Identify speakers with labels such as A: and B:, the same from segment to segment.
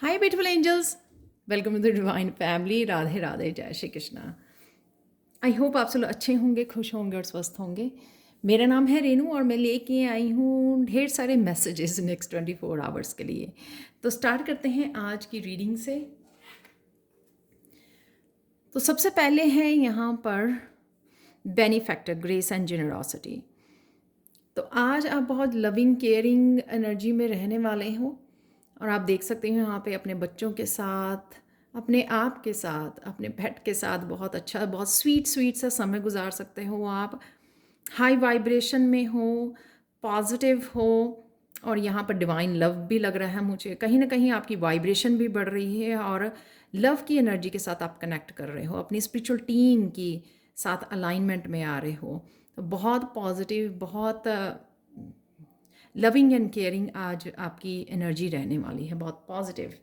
A: Hi beautiful angels, welcome to the divine family. Radhe Radhe, जय Shri Krishna. I hope आप सब लोग अच्छे होंगे, खुश होंगे और स्वस्थ होंगे। मेरा नाम है रेनू और मैं लेके आई हूँ ढेर सारे मैसेजेस नेक्स्ट 24 आवर्स के लिए। तो स्टार्ट करते हैं आज की रीडिंग से। तो सबसे पहले है यहाँ पर बेनिफैक्टर, ग्रेस एंड जेनरोसिटी। तो आज आप बहुत लविंग केयरिंग एनर्जी में रहने वाले हो और आप देख सकते हो यहाँ पे अपने बच्चों के साथ, अपने आप के साथ, अपने पेट के साथ बहुत अच्छा, बहुत स्वीट स्वीट सा समय गुजार सकते हो। आप हाई वाइब्रेशन में हो, पॉजिटिव हो और यहाँ पर डिवाइन लव भी लग रहा है मुझे। कहीं ना कहीं आपकी वाइब्रेशन भी बढ़ रही है और लव की एनर्जी के साथ आप कनेक्ट कर रहे हो, अपनी स्पिरिचुअल टीम की साथ अलाइनमेंट में आ रहे हो। तो बहुत पॉजिटिव, बहुत लविंग एंड केयरिंग आज आपकी एनर्जी रहने वाली है, बहुत पॉजिटिव।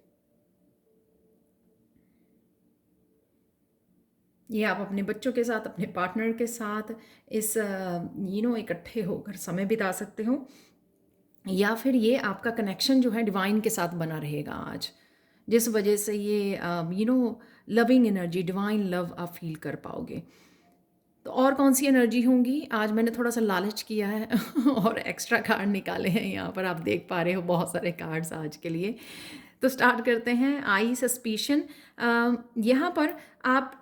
A: ये आप अपने बच्चों के साथ, अपने पार्टनर के साथ इस इकट्ठे होकर समय बिता सकते हो, या फिर ये आपका कनेक्शन जो है डिवाइन के साथ बना रहेगा आज, जिस वजह से ये लविंग एनर्जी, डिवाइन लव आप फील कर पाओगे। तो और कौन सी एनर्जी होंगी आज? मैंने थोड़ा सा लालच किया है और एक्स्ट्रा कार्ड निकाले हैं। यहाँ पर आप देख पा रहे हो बहुत सारे कार्ड्स आज के लिए। तो स्टार्ट करते हैं। आई सस्पिशन। यहाँ पर आप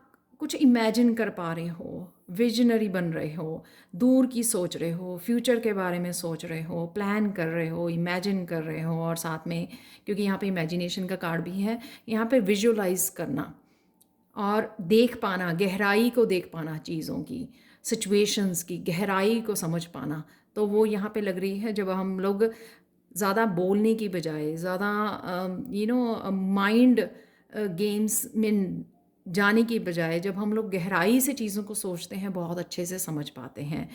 A: कुछ इमेजिन कर पा रहे हो, विजनरी बन रहे हो, दूर की सोच रहे हो, फ्यूचर के बारे में सोच रहे हो, प्लान कर रहे हो, इमेजिन कर रहे हो, और साथ में क्योंकि यहाँ पे इमेजिनेशन का कार्ड भी है, यहाँ पे विजुअलाइज करना और देख पाना, गहराई को देख पाना, चीज़ों की, सिचुएशंस की गहराई को समझ पाना। तो वो यहाँ पे लग रही है जब हम लोग ज़्यादा बोलने की बजाय, ज़्यादा माइंड गेम्स में जाने की बजाय, जब हम लोग गहराई से चीज़ों को सोचते हैं, बहुत अच्छे से समझ पाते हैं।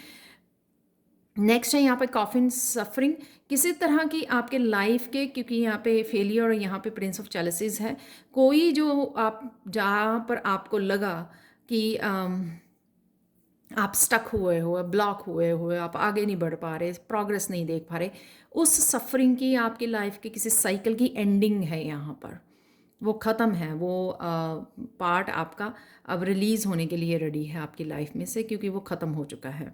A: नेक्स्ट है यहाँ पे कॉफिन सफरिंग, किसी तरह की आपके लाइफ के, क्योंकि यहाँ पे फेलियर और यहाँ पे प्रिंस ऑफ चैलिसेस है। कोई जो आप, जहाँ पर आपको लगा कि आप स्टक हुए हो, ब्लॉक हुए, आप आगे नहीं बढ़ पा रहे, प्रोग्रेस नहीं देख पा रहे, उस सफरिंग की, आपकी लाइफ के किसी साइकिल की एंडिंग है यहाँ पर। वो ख़त्म है, वो पार्ट आपका अब रिलीज़ होने के लिए रेडी है आपकी लाइफ में से, क्योंकि वो ख़त्म हो चुका है।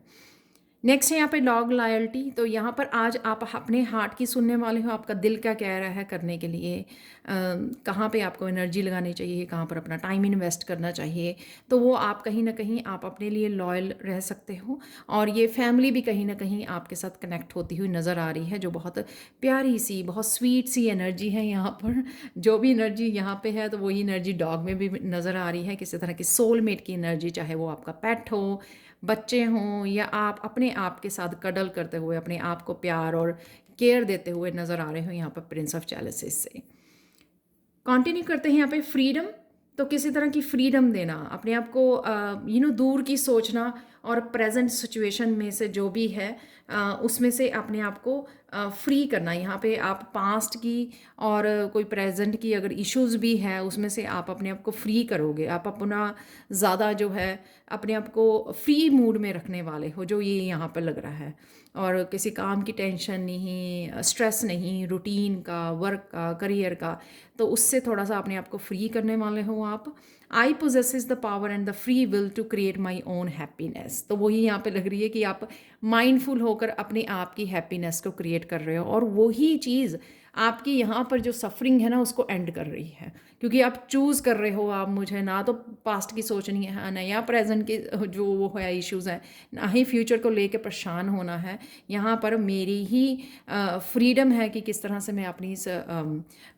A: नेक्स्ट है यहाँ पे डॉग लॉयल्टी। तो यहाँ पर आज आप अपने हार्ट की सुनने वाले हो, आपका दिल क्या कह रहा है करने के लिए, कहाँ पे आपको एनर्जी लगानी चाहिए, कहाँ पर अपना टाइम इन्वेस्ट करना चाहिए। तो वो आप कहीं ना कहीं आप अपने लिए लॉयल रह सकते हो। और ये फैमिली भी कहीं ना कहीं आपके साथ कनेक्ट होती हुई नज़र आ रही है, जो बहुत प्यारी सी, बहुत स्वीट सी एनर्जी है यहाँ पर। जो भी एनर्जी यहाँ पे है, तो वही एनर्जी डॉग में भी नज़र आ रही है, किसी तरह की सोलमेट की एनर्जी, चाहे वो आपका पेट हो, बच्चे हों, या आप अपने आप के साथ कडल करते हुए अपने आप को प्यार और केयर देते हुए नज़र आ रहे हो यहाँ पर प्रिंस ऑफ चैलिसेस से। कंटिन्यू करते हैं यहाँ पे फ्रीडम। तो किसी तरह की फ्रीडम देना, अपने आप को दूर की सोचना और प्रेजेंट सिचुएशन में से जो भी है उसमें से अपने आप को फ्री करना। यहाँ पे आप पास्ट की और कोई प्रेजेंट की अगर इश्यूज भी है, उसमें से आप अपने आप को फ्री करोगे। आप अपना ज़्यादा जो है अपने आप को फ्री मूड में रखने वाले हो, जो ये यहाँ पर लग रहा है। और किसी काम की टेंशन नहीं, स्ट्रेस नहीं, रूटीन का, वर्क का, करियर का, तो उससे थोड़ा सा अपने आप को फ्री करने वाले हो आप। I possess the power and the free will to create my own happiness. तो वही यहाँ पे लग रही है कि आप माइंडफुल होकर अपने आप की हैप्पीनेस को क्रिएट कर रहे हो, और वही चीज़ आपकी यहाँ पर जो सफरिंग है ना, उसको एंड कर रही है, क्योंकि आप चूज़ कर रहे हो, आप मुझे ना तो पास्ट की सोचनी है, ना या प्रेजेंट के जो वो है इश्यूज़ हैं, ना ही फ्यूचर को लेकर परेशान होना है। यहाँ पर मेरी ही फ्रीडम है कि किस तरह से मैं अपनी इस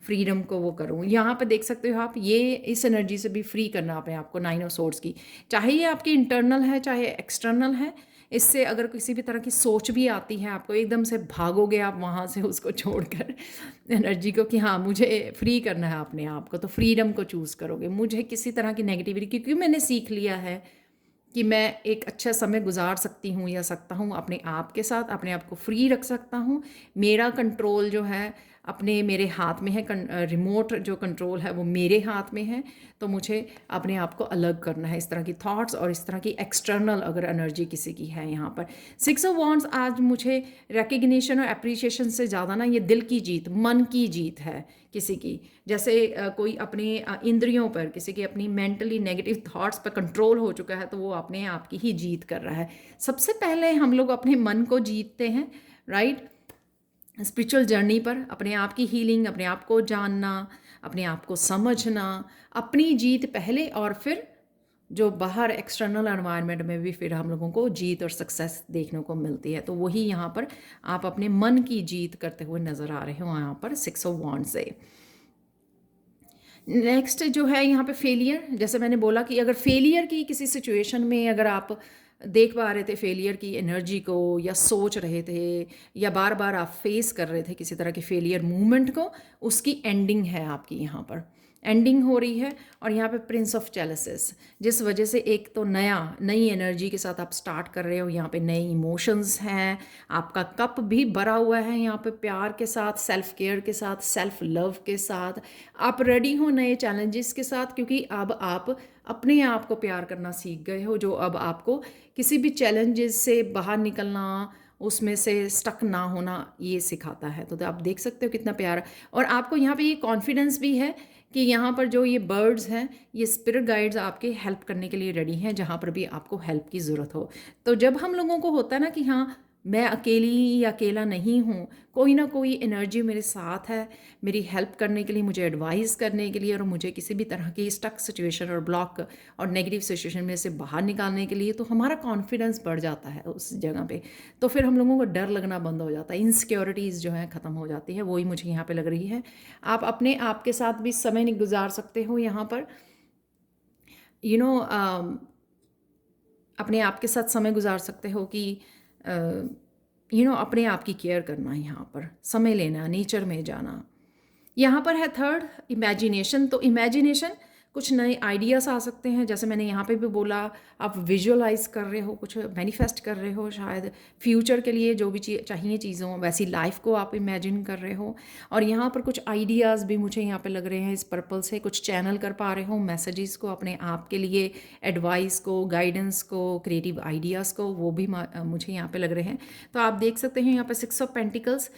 A: फ्रीडम को वो करूँ। यहाँ पर देख सकते हो आप, ये इस एनर्जी से भी फ्री करना अपने आपको, 9 ऑफ सोर्ड्स की। चाहे ये आपकी इंटरनल है, चाहे एक्सटर्नल है, इससे अगर किसी भी तरह की सोच भी आती है आपको, एकदम से भागोगे आप वहाँ से उसको छोड़कर एनर्जी को, कि हाँ मुझे फ्री करना है अपने आप को, तो फ्रीडम को चूज़ करोगे। मुझे किसी तरह की नेगेटिविटी, क्योंकि मैंने सीख लिया है कि मैं एक अच्छा समय गुजार सकती हूँ या सकता हूँ अपने आप के साथ, अपने आप को फ्री रख सकता हूँ। मेरा कंट्रोल जो है अपने मेरे हाथ में है, रिमोट जो कंट्रोल है वो मेरे हाथ में है, तो मुझे अपने आप को अलग करना है इस तरह की थॉट्स और इस तरह की एक्सटर्नल अगर एनर्जी किसी की है यहाँ पर। 6 ऑफ वॉन्ड्स आज मुझे रिकग्निशन और अप्रिसिएशन से ज़्यादा ना ये दिल की जीत, मन की जीत है किसी की। जैसे कोई अपने इंद्रियों पर, किसी की अपनी मेंटली नेगेटिव थॉट्स पर कंट्रोल हो चुका है, तो वो अपने आप की ही जीत कर रहा है। सबसे पहले हम लोग अपने मन को जीतते हैं, राइट। स्पिरिचुअल जर्नी पर अपने आप की हीलिंग, अपने आप को जानना, अपने आप को समझना, अपनी जीत पहले और फिर जो बाहर एक्सटर्नल एनवायरनमेंट में भी फिर हम लोगों को जीत और सक्सेस देखने को मिलती है। तो वही यहाँ पर आप अपने मन की जीत करते हुए नज़र आ रहे हो यहाँ पर 6 ऑफ वॉन्ड से। नेक्स्ट जो है यहाँ पे फेलियर, जैसे मैंने बोला कि अगर फेलियर की किसी सिचुएशन में अगर आप देख पा रहे थे फेलियर की एनर्जी को, या सोच रहे थे, या बार बार आप फेस कर रहे थे किसी तरह के फेलियर मूवमेंट को, उसकी एंडिंग है आपकी यहाँ पर, एंडिंग हो रही है। और यहाँ पे प्रिंस ऑफ चैलेसिस, जिस वजह से एक तो नई एनर्जी के साथ आप स्टार्ट कर रहे हो, यहाँ पे नए इमोशंस हैं, आपका कप भी भरा हुआ है यहाँ पे प्यार के साथ, सेल्फ केयर के साथ, सेल्फ लव के साथ। आप रेडी हो नए चैलेंजेस के साथ, क्योंकि अब आप अपने आप को प्यार करना सीख गए हो, जो अब आपको किसी भी चैलेंजेस से बाहर निकलना, उसमें से स्टक ना होना ये सिखाता है। तो आप देख सकते हो कितना प्यार। और आपको यहाँ पे ये कॉन्फिडेंस भी है कि यहाँ पर जो ये बर्ड्स हैं, ये स्पिरिट गाइड्स आपके हेल्प करने के लिए रेडी हैं जहाँ पर भी आपको हेल्प की ज़रूरत हो। तो जब हम लोगों को होता है ना कि हाँ मैं अकेली या अकेला नहीं हूँ, कोई ना कोई एनर्जी मेरे साथ है मेरी हेल्प करने के लिए, मुझे एडवाइस करने के लिए, और मुझे किसी भी तरह की स्टक सिचुएशन और ब्लॉक और नेगेटिव सिचुएशन में से बाहर निकालने के लिए, तो हमारा कॉन्फिडेंस बढ़ जाता है उस जगह पे। तो फिर हम लोगों को डर लगना बंद हो जाता है, इनसिक्योरिटीज़ जो है ख़त्म हो जाती है। वही मुझे यहाँ पे लग रही है। आप अपने आप के साथ भी समय गुजार सकते हो यहाँ पर, यू नो अपने आप के साथ समय गुजार सकते हो कि अपने आप की केयर करना, यहाँ पर समय लेना, नेचर में जाना। यहाँ पर है थर्ड, इमेजिनेशन। तो इमेजिनेशन, कुछ नए आइडियाज़ आ सकते हैं, जैसे मैंने यहाँ पे भी बोला, आप विजुअलाइज कर रहे हो, कुछ मैनिफेस्ट कर रहे हो, शायद फ्यूचर के लिए जो भी चाहिए चीज़ों वैसी लाइफ को आप इमेजिन कर रहे हो। और यहाँ पर कुछ आइडियाज़ भी मुझे यहाँ पे लग रहे हैं, इस पर्पल से कुछ चैनल कर पा रहे हो मैसेजेस को अपने आप के लिए, एडवाइस को, गाइडेंस को, क्रिएटिव आइडियाज़ को, वो भी मुझे यहाँ पे लग रहे हैं। तो आप देख सकते हैं यहाँ पर 6 ऑफ पेंटिकल्स,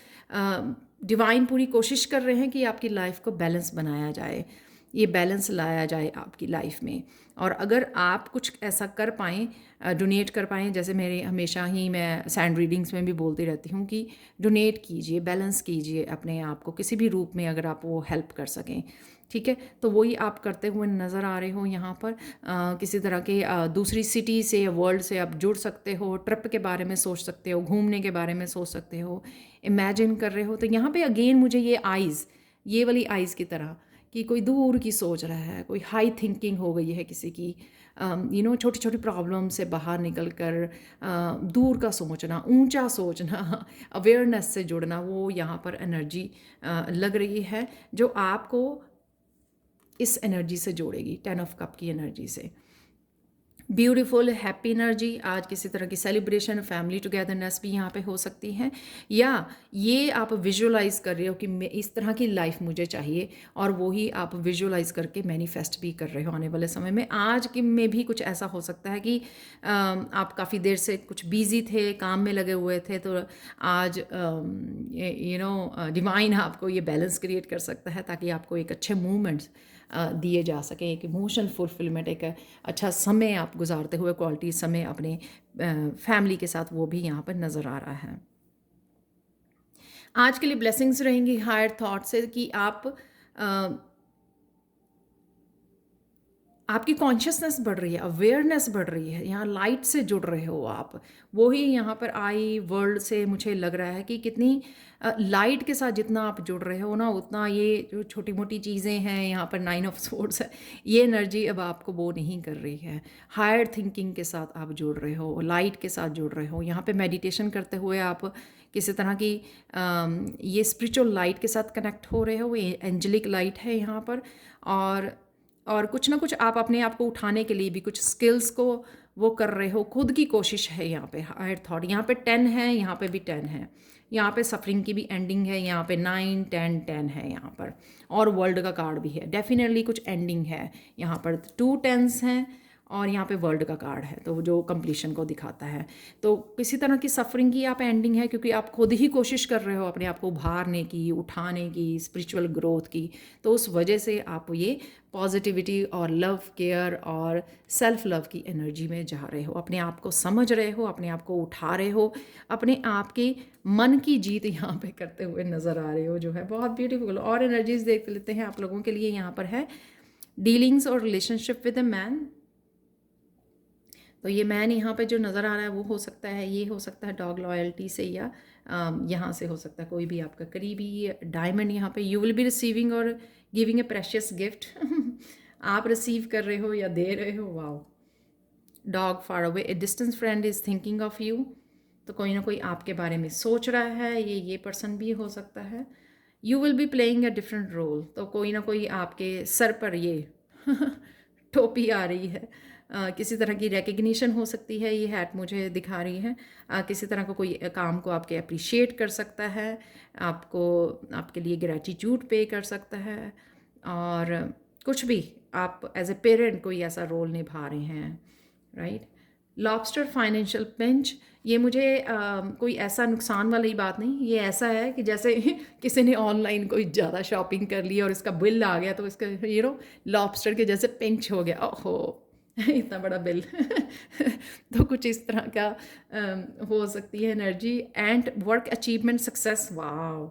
A: डिवाइन पूरी कोशिश कर रहे हैं कि आपकी लाइफ को बैलेंस बनाया जाए, ये बैलेंस लाया जाए आपकी लाइफ में। और अगर आप कुछ ऐसा कर पाएँ, डोनेट कर पाएँ, जैसे मेरे हमेशा ही मैं सैंड रीडिंग्स में भी बोलती रहती हूँ कि डोनेट कीजिए, बैलेंस कीजिए अपने आप को किसी भी रूप में, अगर आप वो हेल्प कर सकें, ठीक है। तो वही आप करते हुए नज़र आ रहे हो यहाँ पर। किसी तरह के दूसरी सिटी से या वर्ल्ड से आप जुड़ सकते हो, ट्रिप के बारे में सोच सकते हो, घूमने के बारे में सोच सकते हो, इमेजिन कर रहे हो। तो यहाँ पे अगेन मुझे ये आइज़, ये वाली आइज़ की तरह कि कोई दूर की सोच रहा है, कोई हाई थिंकिंग हो गई है किसी की, छोटी छोटी प्रॉब्लम से बाहर निकल कर दूर का सोचना, ऊंचा सोचना, अवेयरनेस से जुड़ना, वो यहाँ पर एनर्जी लग रही है जो आपको इस एनर्जी से जोड़ेगी, 10 ऑफ कप की एनर्जी से। Beautiful happy energy. आज किसी तरह की सेलिब्रेशन, फैमिली टुगेदरनेस भी यहाँ पे हो सकती है, या ये आप विजुअलाइज कर रहे हो कि मैं इस तरह की लाइफ मुझे चाहिए, और वही आप विजुअलाइज करके मैनिफेस्ट भी कर रहे हो आने वाले समय में। आज के में भी कुछ ऐसा हो सकता है कि आप काफ़ी देर से कुछ बिजी थे, काम में लगे हुए थे, तो आज डिवाइन आपको ये बैलेंस क्रिएट कर सकता है ताकि आपको एक अच्छे मूवमेंट्स दिए जा सकें, एक इमोशनल फुलफिलमेंट, एक अच्छा समय आप गुजारते हुए, क्वालिटी समय अपने फैमिली के साथ, वो भी यहाँ पर नज़र आ रहा है। आज के लिए ब्लेसिंग्स रहेंगी हायर थॉट से कि आपकी कॉन्शियसनेस बढ़ रही है, अवेयरनेस बढ़ रही है, यहाँ लाइट से जुड़ रहे हो आप। वही यहाँ पर आई वर्ल्ड से मुझे लग रहा है कि कितनी लाइट के साथ जितना आप जुड़ रहे हो ना, उतना ये जो छोटी मोटी चीज़ें हैं, यहाँ पर 9 ऑफ सोर्ड्स है, ये एनर्जी अब आपको वो नहीं कर रही है। हायर थिंकिंग के साथ आप जुड़ रहे हो, लाइट के साथ जुड़ रहे हो। यहाँ पे मेडिटेशन करते हुए आप किसी तरह की ये स्पिरिचुअल लाइट के साथ कनेक्ट हो रहे हो, ये एंजेलिक लाइट है यहाँ पर। और कुछ ना कुछ आप अपने आप को उठाने के लिए भी कुछ स्किल्स को वो कर रहे हो, खुद की कोशिश है यहाँ पे, हायर थॉट। यहाँ पे 10 है, यहाँ पे भी 10 है, यहाँ पे सफरिंग की भी एंडिंग है, यहाँ पे 9 10 10 है यहाँ पर, और वर्ल्ड का कार्ड भी है, डेफिनेटली कुछ एंडिंग है यहाँ पर। 2 टेंस हैं और यहाँ पे वर्ल्ड का कार्ड है, तो जो कंप्लीशन को दिखाता है। तो किसी तरह की सफरिंग की यहाँ पे एंडिंग है, क्योंकि आप खुद ही कोशिश कर रहे हो अपने आप को उभारने की, उठाने की, स्पिरिचुअल ग्रोथ की। तो उस वजह से आप ये पॉजिटिविटी और लव, केयर और सेल्फ लव की एनर्जी में जा रहे हो, अपने आप को समझ रहे हो, अपने आप को उठा रहे हो, अपने आप के मन की जीत यहाँ पे करते हुए नज़र आ रहे हो, जो है बहुत ब्यूटीफुल। और एनर्जीज देख लेते हैं आप लोगों के लिए। यहाँ पर है डीलिंग्स और रिलेशनशिप विद अ मैन। तो ये मैन यहाँ पे जो नज़र आ रहा है वो हो सकता है, ये हो सकता है डॉग लॉयल्टी से, या यहाँ से हो सकता है कोई भी आपका करीबी। डायमंड यहाँ पे, यू विल बी रिसीविंग और गिविंग ए प्रेशियस गिफ्ट। आप रिसीव कर रहे हो या दे रहे हो, wow. Dog far away, A distance friend is thinking of you. तो कोई ना कोई आपके बारे में सोच रहा है, ये पर्सन भी हो सकता है। You will be playing a different role, तो कोई ना कोई आपके सर पर ये टोपी आ रही है। किसी तरह की रिकग्निशन हो सकती है, ये हैट मुझे दिखा रही है। किसी तरह का कोई काम को आपके अप्रिशिएट कर सकता है, आपको आपके लिए ग्रैटिट्यूड पे कर सकता है, और कुछ भी आप एज ए पेरेंट कोई ऐसा रोल निभा रहे हैं, राइट। लॉबस्टर फाइनेंशियल पिंच, ये मुझे कोई ऐसा नुकसान वाली बात नहीं, ये ऐसा है कि जैसे किसी ने ऑनलाइन कोई ज़्यादा शॉपिंग कर ली और इसका बिल आ गया, तो इसका लॉबस्टर के जैसे पिंच हो गया, ओहो इतना बड़ा बिल। तो कुछ इस तरह का हो सकती है energy. And work achievement success, wow.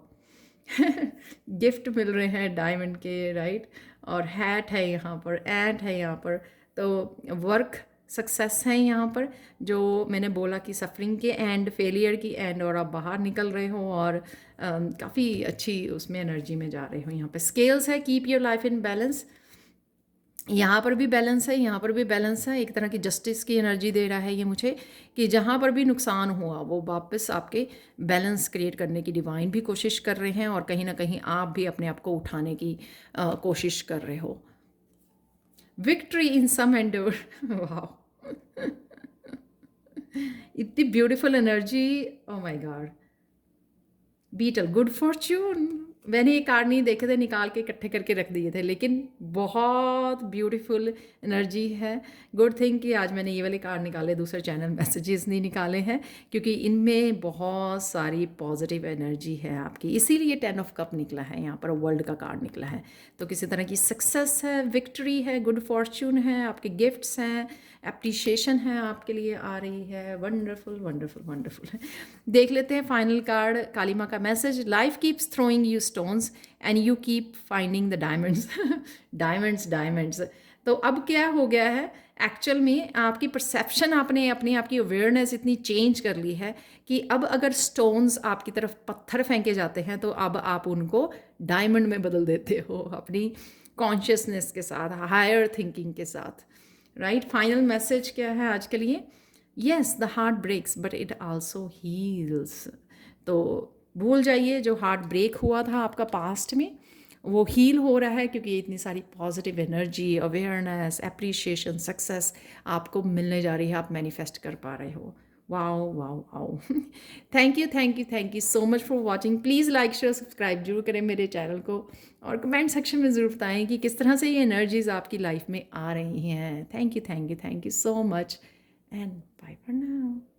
A: Gift मिल रहे हैं डायमंड के, राइट। और हैट है यहाँ पर, एंड है यहाँ पर, तो वर्क सक्सेस है यहाँ पर, जो मैंने बोला कि सफरिंग के एंड, फेलियर की एंड, और आप बाहर निकल रहे हो और काफ़ी अच्छी उसमें एनर्जी में जा रहे हो। यहाँ पे स्केल्स है, keep your life in balance. यहाँ पर भी बैलेंस है, यहाँ पर भी बैलेंस है, एक तरह की जस्टिस की एनर्जी दे रहा है ये मुझे, कि जहाँ पर भी नुकसान हुआ वो वापस आपके बैलेंस क्रिएट करने की डिवाइन भी कोशिश कर रहे हैं, और कहीं ना कहीं आप भी अपने आप को उठाने की कोशिश कर रहे हो। विक्ट्री इन सम एंडोर, वाह। इतनी beautiful energy, oh my god. Beetle, good fortune. मैंने ये कार्ड नहीं देखे थे, निकाल के इकट्ठे करके रख दिए थे, लेकिन बहुत ब्यूटीफुल एनर्जी है। गुड थिंग कि आज मैंने ये वाले कार्ड निकाले, दूसरे चैनल मैसेजेस नहीं निकाले हैं, क्योंकि इनमें बहुत सारी पॉजिटिव एनर्जी है आपकी, इसीलिए 10 ऑफ कप निकला है यहाँ पर, वर्ल्ड का कार्ड निकला है। तो किसी तरह की सक्सेस है, विक्ट्री है, गुड फॉर्च्यून है, आपके गिफ्ट्स हैं, एप्रिशिएशन है आपके लिए आ रही है। Wonderful wonderful wonderful. देख लेते हैं फाइनल कार्ड, कालिमा का message. Life keeps throwing you stones and you keep finding the diamonds. Diamonds diamonds. तो अब क्या हो गया है, एक्चुअल में आपकी परसेप्शन, आपने अपनी आपकी अवेयरनेस इतनी चेंज कर ली है कि अब अगर स्टोन्स आपकी तरफ पत्थर फेंके जाते हैं, तो अब आप उनको डायमंड में बदल देते हो, अपनी कॉन्शियसनेस के साथ, हायर थिंकिंग के साथ, राइट। फाइनल मैसेज क्या है आज के लिए? Yes, the heart breaks but it also heals. तो भूल जाइए जो हार्ट ब्रेक हुआ था आपका पास्ट में, वो हील हो रहा है, क्योंकि इतनी सारी positive energy, awareness, appreciation, success आपको मिलने जा रही है, आप मैनिफेस्ट कर पा रहे हो। Wow wow wow. Thank you thank you thank you so much for watching. Please like share subscribe जरूर करें मेरे चैनल को, और कमेंट सेक्शन में ज़रूर बताएं कि किस तरह से ये एनर्जीज आपकी लाइफ में आ रही हैं। Thank you thank you thank you so much, and bye for now.